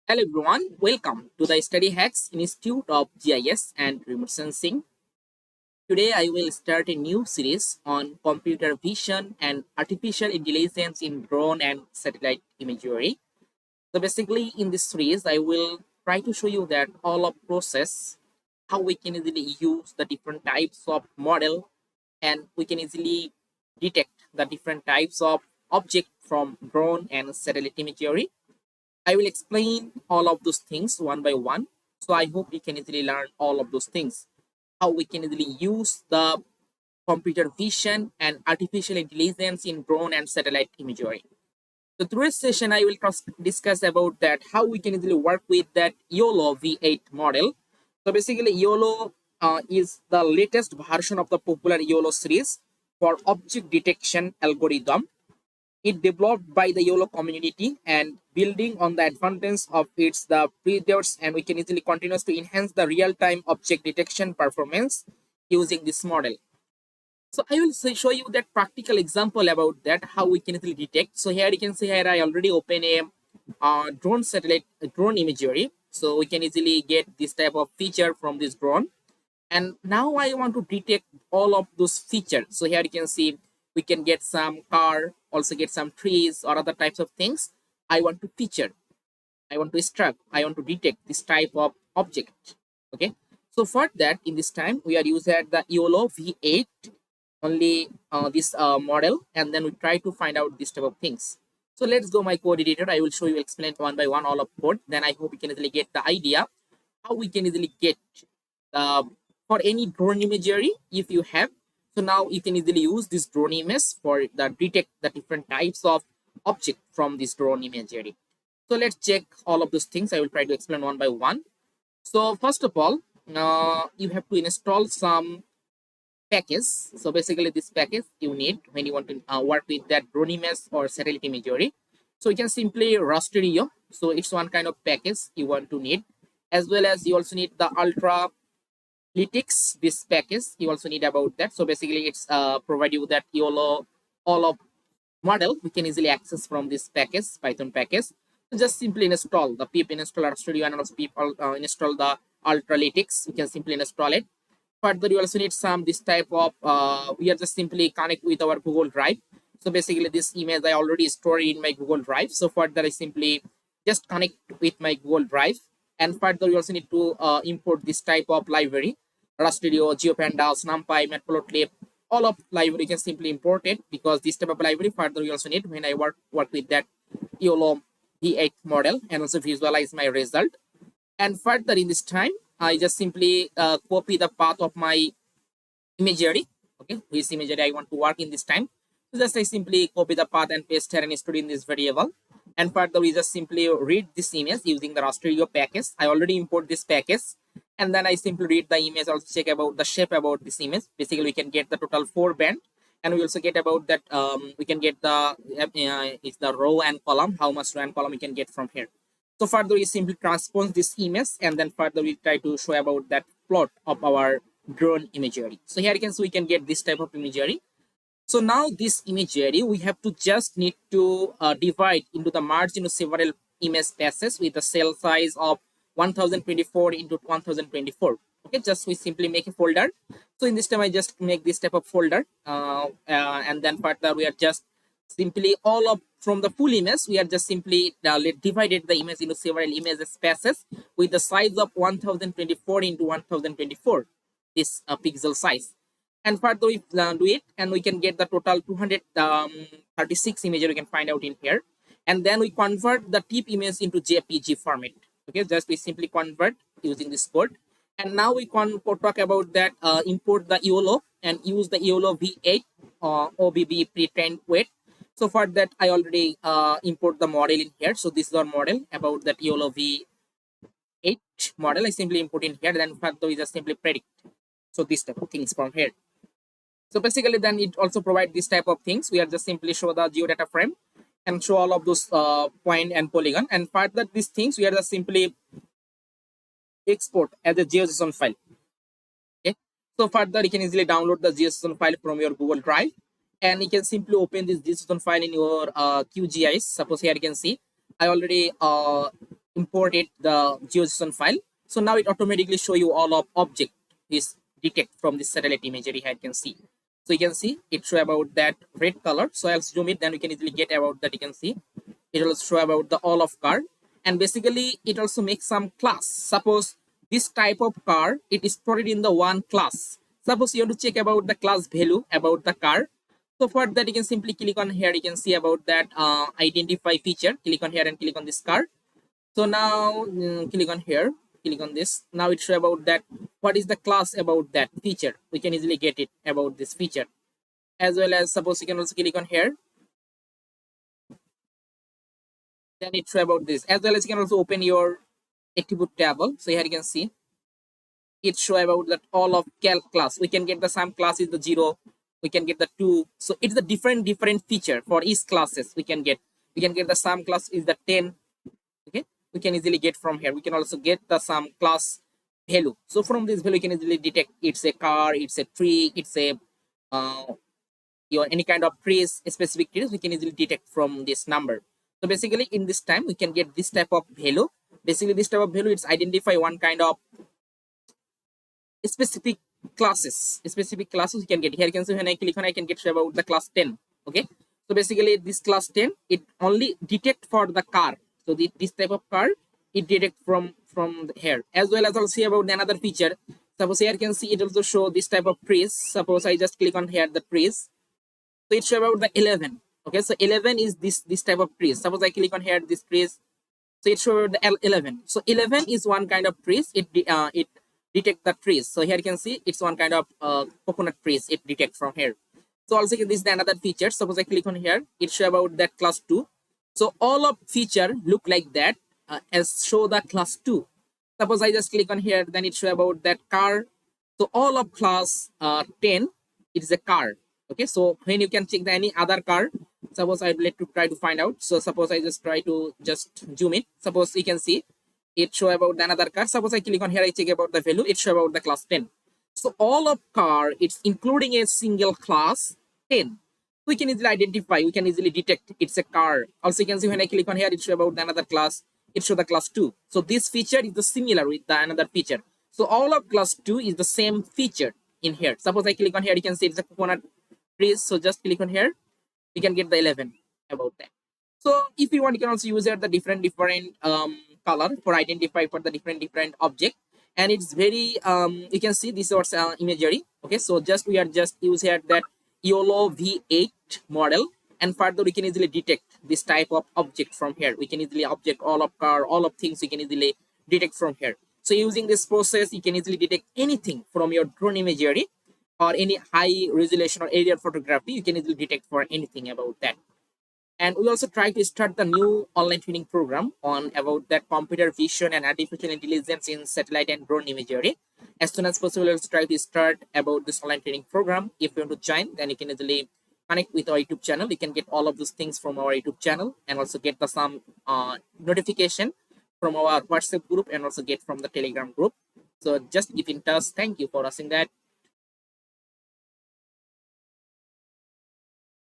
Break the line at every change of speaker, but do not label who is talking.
Hello everyone, welcome to the Study Hacks Institute of GIS and Remote Sensing. Today I will start a new series on computer vision and artificial intelligence in drone and satellite imagery. So basically in this series I will try to show you that all of process, how we can easily use the different types of model and we can easily detect the different types of object from drone and satellite imagery. I will explain all of those things one by one. So I hope you can easily learn all of those things. How we can easily use the computer vision and artificial intelligence in drone and satellite imagery. So today's session, I will discuss about that how we can easily work with that YOLO V8 model. So basically, YOLO is the latest version of the popular YOLO series for object detection algorithm. It developed by the YOLO community and building on the advantage of its the predators, and we can easily continue to enhance the real-time object detection performance using this model. So I will show you that practical example about that how we can easily detect. So here you can see here I already open a drone satellite drone imagery. So we can easily get this type of feature from this drone, and now I want to detect all of those features. So here you can see we can get some car, also get some trees or other types of things. I want to feature, I want to extract, I want to detect this type of object. Okay, so for that in this time we are using the YOLO V8 only this model, and then we try to find out this type of things. So let's go my code editor. I will show you, explain one by one all of code, then I hope you can easily get the idea how we can easily get uh, for any drone imagery if you have. So now you can easily use this drone image for the detect the different types of object from this drone imagery. So let's check all of those things. I will try to explain one by one. So first of all, you have to install some package. So basically this package you need when you want to work with that drone image or satellite imagery. So you can simply rasterio. So it's one kind of package you want to need, as well as you also need the ultra lytics, this package you also need about that. So basically it's provide you that YOLO all of model we can easily access from this package, Python package. So just simply install the pip installer studio and also pip install the ultralytics. We can simply install it. Further, you also need some this type of we are just simply connect with our Google Drive. So basically this image I already stored in my Google Drive. So further I simply just connect with my Google Drive. And further you also need to import this type of library, Rastudio, GeoPandas, NumPy, Matplotlib, all of library you can simply import it, because this type of library further you also need when I work with that YOLO V8 model and also visualize my result. And further in this time, I just simply copy the path of my imagery. Okay, which imagery I want to work in this time. So just I simply copy the path and paste here and store in this variable. And further, we just simply read this image using the rasterio package. I already import this package. And then I simply read the image, also check about the shape about this image. Basically, we can get the total 4 band. And we also get about that, we can get the, it's the row and column, how much row and column we can get from here. So further, we simply transpose this image, and then further we try to show about that plot of our drone imagery. So here you can see we can get this type of imagery. So now this imagery, we have to just need to divide into the merge into several image passes with a cell size of 1024 into 1024. Okay, just we simply make a folder. So in this time, I just make this type of folder, and then further we are just simply all of from the full image, we are just simply divided the image into several image spaces with the size of 1024 into 1024, this pixel size. And further we do it, and we can get the total 236 images we can find out in here. And then we convert the tip image into JPG format. Okay, just we simply convert using this code. And now we can talk about that, import the YOLO and use the YOLO V8 OBB pre-trained weight. So for that, I already import the model in here. So this is our model about that YOLO V8 model. I simply import in here. Then further we just simply predict. So this type of things from here. So basically, then it also provide this type of things. We are just simply show the geodata frame and show all of those point and polygon. And further these things, we are just simply export as a JSON file. Okay. So further, you can easily download the JSON file from your Google Drive, and you can simply open this JSON file in your QGIS. Suppose here you can see I already imported the GeoJSON file. So now it automatically show you all of object is detect from this satellite imagery here. You can see. So you can see it show about that red color. So I'll zoom it, then you can easily get about that. You can see it will show about the all of car, and basically it also makes some class. Suppose this type of car, it is stored in the one class. Suppose you want to check about the class value about the car. So for that, you can simply click on here. You can see about that identify feature. Click on here and click on this car. So now click on here, click on this. Now it show about that what is the class about that feature. We can easily get it about this feature. As well as suppose you can also click on here. Then it show about this. As well as you can also open your attribute table. So here you can see it show about that all of calc class. We can get the some class is the 0. We can get the 2. So it's the different feature for each classes we can get. We can get the sum class is the 10. Okay, we can easily get from here. We can also get the some class value. So from this value, you can easily detect it's a car, it's a tree, it's a your any kind of trees, specific trees. We can easily detect from this number. So basically, in this time, we can get this type of value. Basically, this type of value it's identify one kind of specific classes. Specific classes you can get. Here you can see when I click on, I can get about the class 10. Okay, so basically this class 10 it only detect for the car. So this type of car it detect from here. As well as I'll see about another feature. Suppose here you can see it also show this type of trees. Suppose I just click on here the trees. So it show about the 11. Okay, so 11 is this type of trees. Suppose I click on here this trees. So it show the 11. So 11 is one kind of trees. It detect the trees. So here you can see it's one kind of coconut trees. It detect from here. So also this is the another feature. Suppose I click on here, it show about that class 2. So all of feature look like that as show the class 2. Suppose I just click on here, then it show about that car. So all of class 10, it is a car. Okay, so when you can check the any other car, suppose I'd like to try to find out. So suppose I just try to just zoom it. Suppose you can see it show about another car. Suppose I click on here, I check about the value, it show about the class 10. So all of car, it's including a single class 10. We can easily identify, we can easily detect it's a car. Also you can see when I click on here, it show about another class, it show the class 2. So this feature is the similar with the another feature. So all of class 2 is the same feature in here. Suppose I click on here, you can see it's a coconut trees. So just click on here, we can get the 11 about that. So if you want, you can also use the different color for identify for the different object. And it's very you can see this was imagery. Okay, so just we are just use here that YOLOv8 model, and further we can easily detect this type of object from here. We can easily object all of car, all of things we can easily detect from here. So using this process, you can easily detect anything from your drone imagery or any high resolution or aerial photography. You can easily detect for anything about that. And we also try to start the new online training program on about that computer vision and artificial intelligence in satellite and drone imagery. As soon as possible, let's try to start about this online training program. If you want to join, then you can easily connect with our YouTube channel. You can get all of those things from our YouTube channel and also get the some notification from our WhatsApp group and also get from the Telegram group. So just keep in touch. Thank you for watching that.